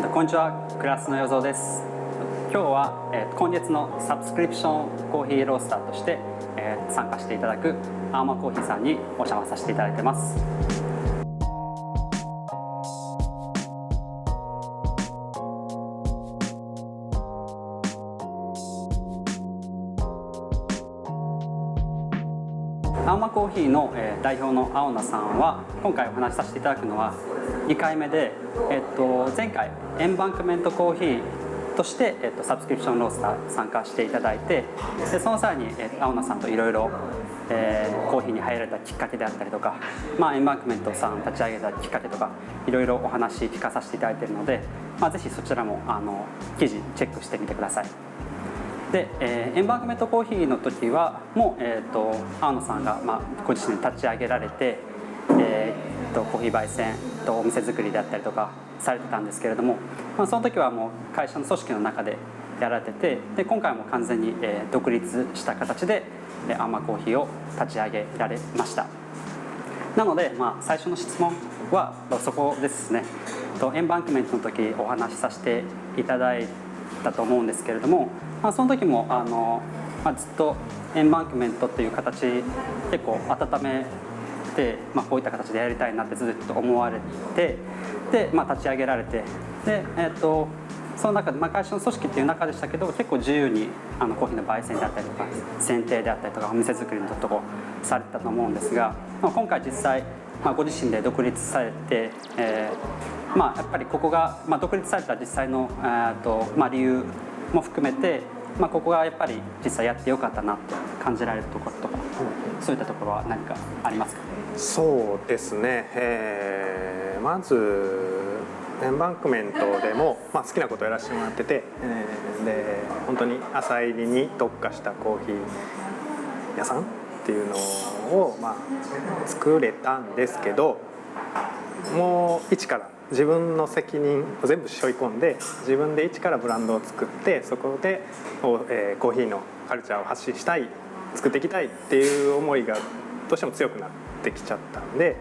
こんにちは、クラスの与蔵です。今日は、今月のサブスクリプションコーヒーロースターとして、参加していただくアーマーコーヒーさんにお邪魔させていただいてます。アーマーコーヒーの代表の青名さんは今回お話しさせていただくのは2回目で、前回エンバンクメントコーヒーとして、サブスクリプションロースター参加していただいて、でその際に、青名さんといろいろコーヒーに入られたきっかけであったりとか、エンバンクメントさん立ち上げたきっかけとかいろいろお話聞かさせていただいているので、ぜひそちらも記事チェックしてみてください。で、エンバンクメントコーヒーの時はもう、青野さんが、ご自身で立ち上げられて、コーヒー焙煎とお店作りであったりとかされてたんですけれども、その時はもう会社の組織の中でやられてて、で今回も完全に、独立した形でアーマーコーヒーを立ち上げられました。なので、最初の質問はそこですね。エンバンクメントの時お話しさせていただいたと思うんですけれども、その時もずっとエンバンクメントっていう形結構温めて、こういった形でやりたいなってずっと思われて、で、立ち上げられて、で、その中で、会社の組織っていう中でしたけど結構自由にコーヒーの焙煎であったりとか選定であったりとかお店作りのとこされてたと思うんですが、今回実際、ご自身で独立されて、やっぱりここが、独立された実際の、理由も含めて、ここがやっぱり実際やってよかったなって感じられるところとか、そういったところは何かありますか？そうですね、まずエンバンクメントでも、好きなことをやらせてもらってて、で本当に朝入りに特化したコーヒー屋さんっていうのを、作れたんですけど、もう一から自分の責任を全部背負い込んで自分で一からブランドを作って、そこで、コーヒーのカルチャーを発信したい、作っていきたいっていう思いがどうしても強くなってきちゃったんで、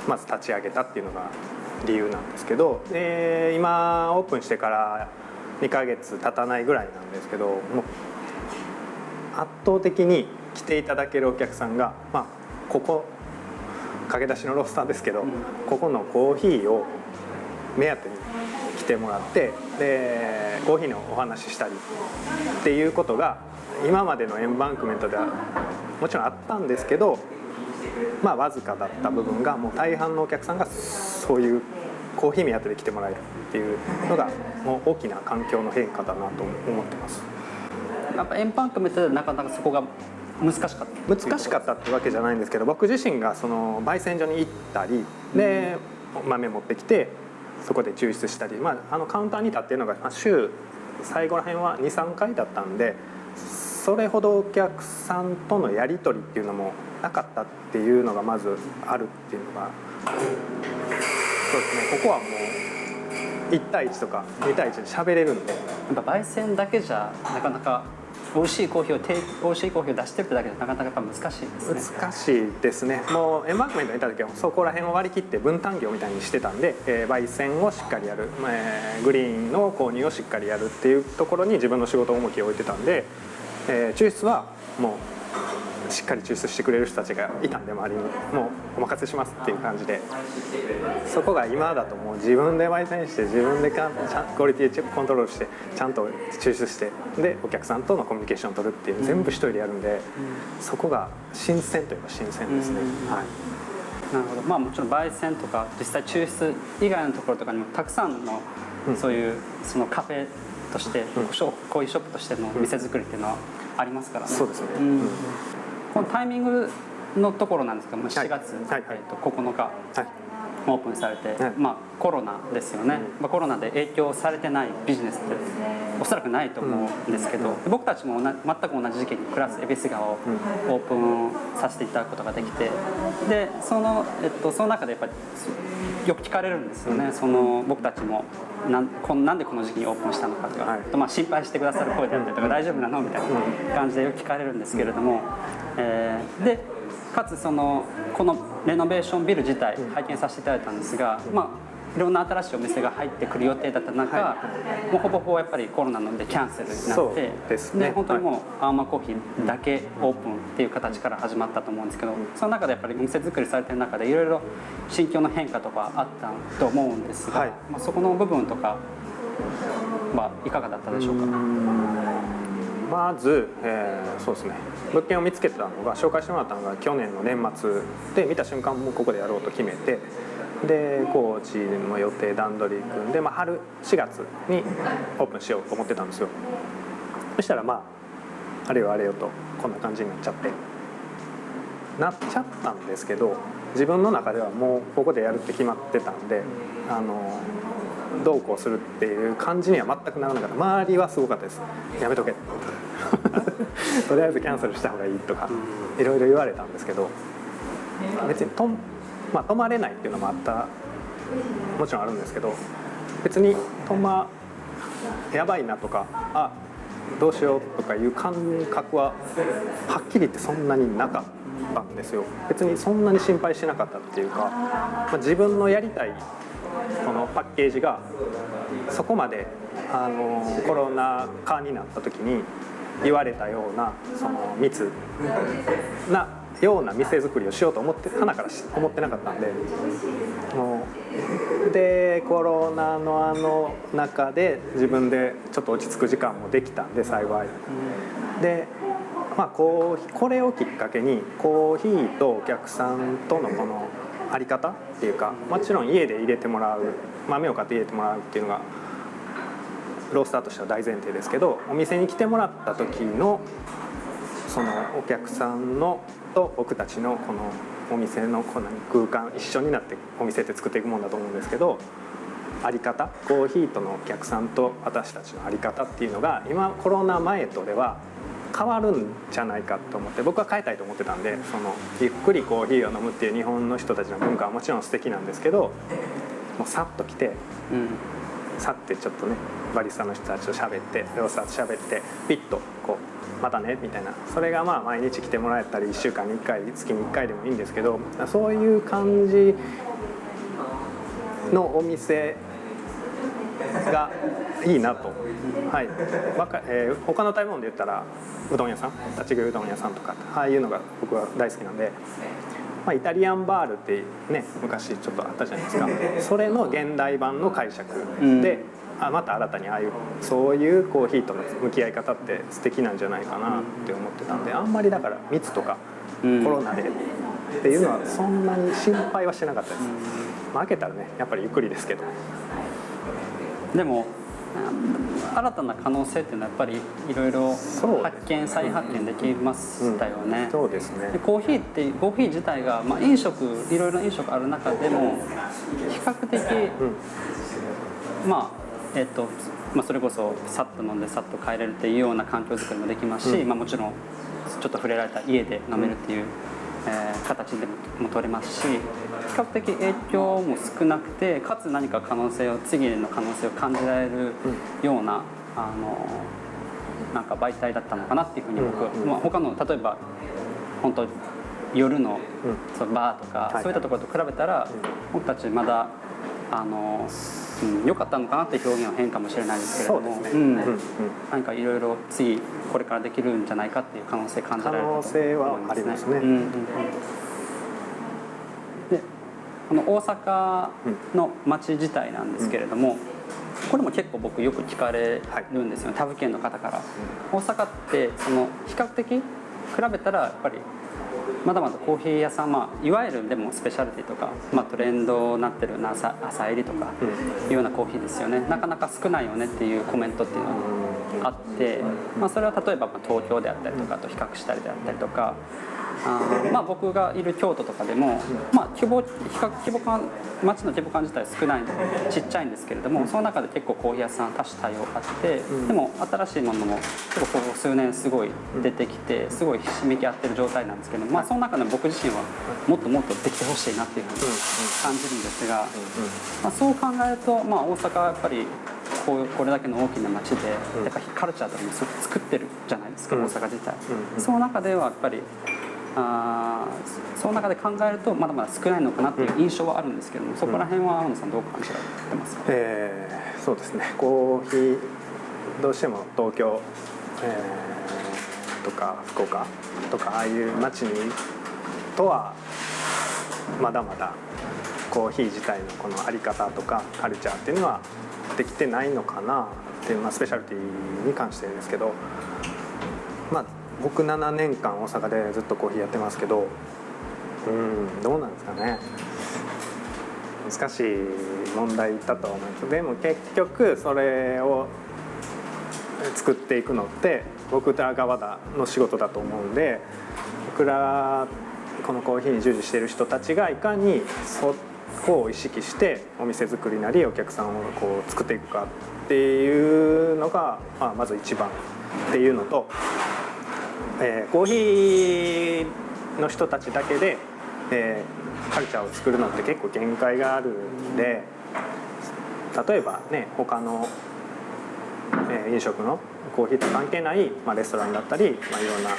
まず立ち上げたっていうのが理由なんですけど、今オープンしてから2ヶ月経たないぐらいなんですけど、もう圧倒的に来ていただけるお客さんが、ここ駆け出しのロースターですけど、ここのコーヒーを目当てに来てもらって、でコーヒーのお話ししたりっていうことが今までのエンバンクメントではもちろんあったんですけど、わずかだった部分がもう大半のお客さんがそういうコーヒー目当てで来てもらえるっていうのがもう大きな環境の変化だなと思ってます。やっぱエンバンクメントでなかなかそこが難しかったってわけじゃないんですけど、僕自身がその焙煎所に行ったりで豆持ってきてそこで抽出したり、カウンターに立っているのが週最後らへんは 2,3 回だったんで、それほどお客さんとのやり取りっていうのもなかったっていうのがまずあるっていうのが、そうですね、ここはもう1対1とか2対1で喋れるんで、やっぱ焙煎だけじゃなかなか美味しいコーヒーを出してるってだけでなかなかやっぱ難しいですね。難しいですね。もうエンバンクメントにいた時はそこら辺を割り切って分担業みたいにしてたんで、焙煎をしっかりやる、グリーンの購入をしっかりやるっていうところに自分の仕事を重きを置いてたんで、抽出はもうしっかり抽出してくれる人たちがいたんで、周りにもうお任せしますっていう感じで、そこが今だともう自分で焙煎して自分でクオリティコントロールしてちゃんと抽出して、でお客さんとのコミュニケーションを取るっていう全部一人でやるんで、そこが新鮮といえば新鮮ですね。なるほど。もちろん焙煎とか実際抽出以外のところとかにもたくさんのそういうそのカフェとして、コーヒーショップとしての店作りっていうのはありますからね。そうですね。このタイミングのところなんですけども、4月、9日、オープンされて、コロナですよね、コロナで影響されてないビジネスっておそらくないと思うんですけど、僕たちも全く同じ時期にクラス恵比寿川をオープンさせていただくことができて、でその中でやっぱりよく聞かれるんですよね。僕たちもなんでこの時期にオープンしたのかとか、心配してくださる声であったりとか、大丈夫なのみたいな感じでよく聞かれるんですけれども、でかつこのレノベーションビル自体拝見させていただいたんですが、いろんな新しいお店が入ってくる予定だった中、もうほぼほぼやっぱりコロナのでキャンセルになって、そうですね、で本当にもうアーマーコーヒーだけオープンっていう形から始まったと思うんですけど、その中でやっぱりお店作りされてる中でいろいろ心境の変化とかあったと思うんですが、まあ、そこの部分とかはいかがだったでしょうか。まず、そうですね、物件を見つけたのが紹介してもらったのが去年の年末で、見た瞬間もうここでやろうと決めて、で高知の予定段取り組んで、まあ、春4月にオープンしようと思ってたんですよ。そしたらまああれよあれよとこんな感じになっちゃったんですけど、自分の中ではもうここでやるって決まってたんで、どうこうするっていう感じには全くならなかった。周りはすごかったです。やめとけとりあえずキャンセルした方がいいとかいろいろ言われたんですけど、別に泊まれないっていうのももちろんあるんですけど、別にやばいなとかどうしようとかいう感覚ははっきり言ってそんなになかったんですよ。別にそんなに心配しなかったっていうか、自分のやりたいこのパッケージがそこまでコロナ禍になった時に言われたようなその密なような店作りをしようと花から思ってなかったんで、でコロナの中で自分でちょっと落ち着く時間もできたんで幸いで、まあ、これをきっかけにコーヒーとお客さんとのこのあり方っていうか、もちろん家で入れてもらう、豆を買って入れてもらうっていうのがロースターとしては大前提ですけど、お店に来てもらった時のそのお客さんのと僕たちのこのお店のこの空間一緒になってお店って作っていくもんだと思うんですけど、あり方、コーヒーとのお客さんと私たちのあり方っていうのが今コロナ前とでは変わるんじゃないかと思って、僕は変えたいと思ってたんで、そのゆっくりコーヒーを飲むっていう日本の人たちの文化はもちろん素敵なんですけど、もうさっと来て、さってちょっとねバリスタの人たちと喋って、ロースターと喋ってピッとこうまたねみたいな、それがまあ毎日来てもらえたり1週間に1回月に1回でもいいんですけど、そういう感じのお店がいいなと、他の食べ物で言ったらうどん屋さん、立ち食いうどん屋さんとかああいうのが僕は大好きなんで、イタリアンバールってね昔ちょっとあったじゃないですか。それの現代版の解釈で、また新たにそういうコーヒーとの向き合い方って素敵なんじゃないかなって思ってたんで、あんまりだから密とかコロナでっていうのはそんなに心配はしてなかったです。開けたらねやっぱりゆっくりですけど。でも新たな可能性っていうのはやっぱりいろいろ再発見できましたよね。そうですね。でコーヒー自体が、いろいろ飲食ある中でも比較的、それこそさっと飲んでさっと帰れるっていうような環境づくりもできますし、もちろんちょっと触れられた家で飲めるっていう、形でも取れますし、比較的影響も少なくて、かつ何か次の可能性を感じられるような、なんか媒体だったのかなっていうふうに僕、他の例えば本当夜のそのバーとか、そういったところと比べたら、僕たちまだ良かったのかなっていう表現は変かもしれないですけれども、何かいろいろ次これからできるんじゃないかっていう可能性感じられると思いますね。可能性はありますね。で大阪の街自体なんですけれども、これも結構僕よく聞かれるんですよね、他府県の方から。大阪って比較的比べたらやっぱりまだまだコーヒー屋さん、いわゆるでもスペシャルティとか、トレンドになってるような朝入りとかいうようなコーヒーですよね。なかなか少ないよねっていうコメントっていうのがあって、それは例えば東京であったりとかと比較したりであったりとか、僕がいる京都とかでも、街の規模感自体は少ないのでちっちゃいんですけれども、その中で結構コーヒー屋さん多種多様あって、でも新しいものも結構ここ数年すごい出てきて、すごいひしめき合ってる状態なんですけど、その中で僕自身はもっともっとできてほしいなっていうふうに感じるんですが、そう考えると、大阪はやっぱりこれだけの大きな街でやっぱりカルチャーとかも作ってるじゃないですか、大阪自体。その中ではやっぱりその中で考えるとまだまだ少ないのかなっていう印象はあるんですけども、そこら辺は青野さんどう感じられてますか？そうですね、コーヒーどうしても東京、とか福岡とかああいう街にとはまだまだコーヒー自体のこのあり方とかカルチャーっていうのはできてないのかなっていう、スペシャルティに関してですけど、僕7年間大阪でずっとコーヒーやってますけど、どうなんですかね、難しい問題だとは思います。でも結局それを作っていくのって僕ら側の仕事だと思うんで、僕らこのコーヒーに従事している人たちがいかにそこを意識してお店作りなりお客さんをこう作っていくかっていうのが、まず一番っていうのと、コーヒーの人たちだけで、カルチャーを作るのって結構限界があるんで、例えばね他の、飲食のコーヒーと関係ない、レストランだったり、いろんな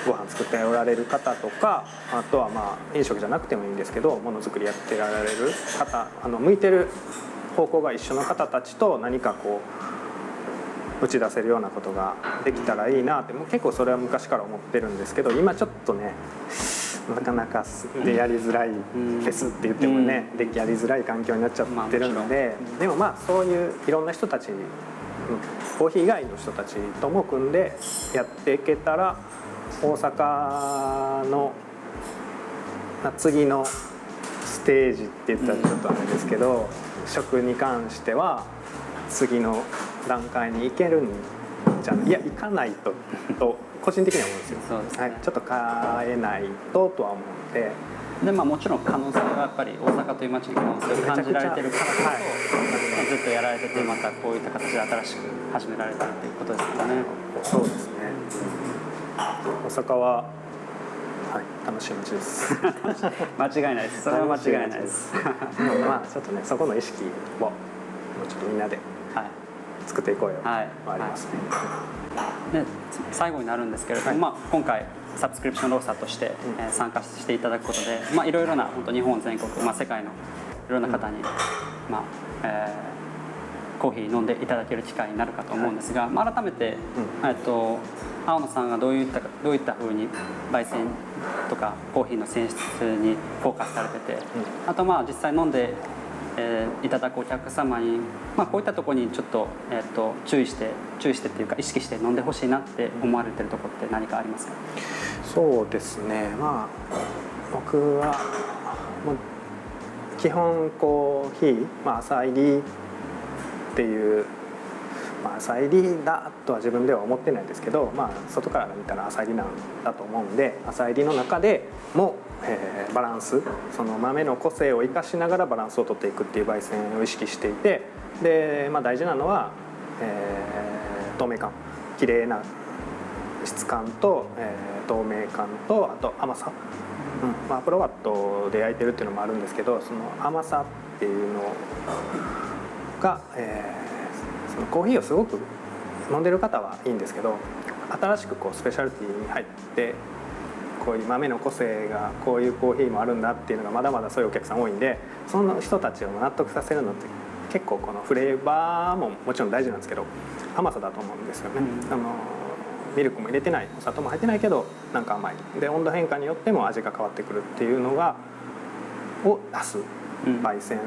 ご飯作っておられる方とか、あとは飲食じゃなくてもいいんですけどものづくりやってられる方、向いてる方向が一緒の方たちと何かこう打ち出せるようなことができたらいいなって、もう結構それは昔から思ってるんですけど、今ちょっとねなかなかでやりづらいフェスって言ってもね、でやりづらい環境になっちゃってるので、でもそういういろんな人たち、コーヒー以外の人たちとも組んでやっていけたら、大阪の次のステージって言ったらちょっとあれですけど、食に関しては次の段階に行けるんじゃない、いや行かないと個人的には思うんですよ。そうですね、ちょっと変えないとは思うので。でもちろん可能性はやっぱり大阪という街に可能性を感じられてるからこそ、ずっとやられててまたこういった形で新しく始められたっていうことですかね。そうですね、大阪は、楽しい街です間違いないです、それは間違いないですちょっとねそこの意識をもうちょっとみんなで作っていこうよ、ありますね。で最後になるんですけれども、今回サブスクリプションロースターとして、参加していただくことで、いろいろな本当日本全国、世界のいろんな方に、コーヒー飲んでいただける機会になるかと思うんですが、改めて、青野さんがどういったふうに焙煎とかコーヒーの選出にフォーカスされてて、あと実際飲んでいただくお客様に、こういったところにちょっと、注意してっていうか意識して飲んでほしいなって思われてるところって何かありますか？そうですね、僕は基本コーヒー、浅入りっていう、浅入りだとは自分では思ってないですけど、外から見たら浅入りなんだと思うんで、浅入りの中でもバランス、その豆の個性を生かしながらバランスを取っていくっていう焙煎を意識していて、で、大事なのは、透明感、綺麗な質感と、透明感と、あと甘さ、アプロワットで焼いてるっていうのもあるんですけど、その甘さっていうのが、そのコーヒーをすごく飲んでる方はいいんですけど、新しくこうスペシャルティに入ってこういう豆の個性がこういうコーヒーもあるんだっていうのがまだまだそういうお客さん多いんで、その人たちを納得させるのって結構このフレーバーももちろん大事なんですけど、甘さだと思うんですよね。ミルクも入れてない、お砂糖も入ってないけどなんか甘いで、温度変化によっても味が変わってくるっていうのがを出す焙煎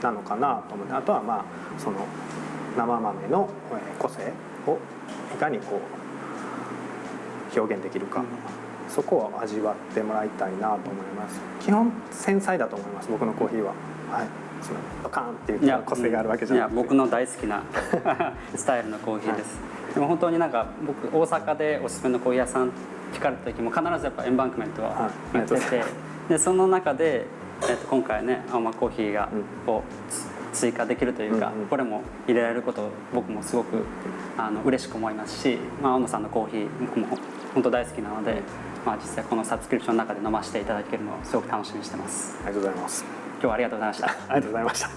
なのかなと思って、あとはその生豆の個性をいかにこう表現できるか、そこを味わってもらいたいなと思います。基本繊細だと思います、僕のコーヒーは。そのドカーンっていう個性があるわけじゃなくて、僕の大好きなスタイルのコーヒーです。でも本当に僕大阪でおすすめのコーヒー屋さん聞かれた時も必ずやっぱエンバンクメントは言ってて、でその中で、今回ね青間コーヒーがこう追加できるというか、これも入れられることを僕もすごく嬉しく思いますし、青野さんのコーヒー僕も本当大好きなので、実際このサブスクリプションの中で飲ませていただけるのをすごく楽しみにしてます。ありがとうございます。今日はありがとうございました。ありがとうございました。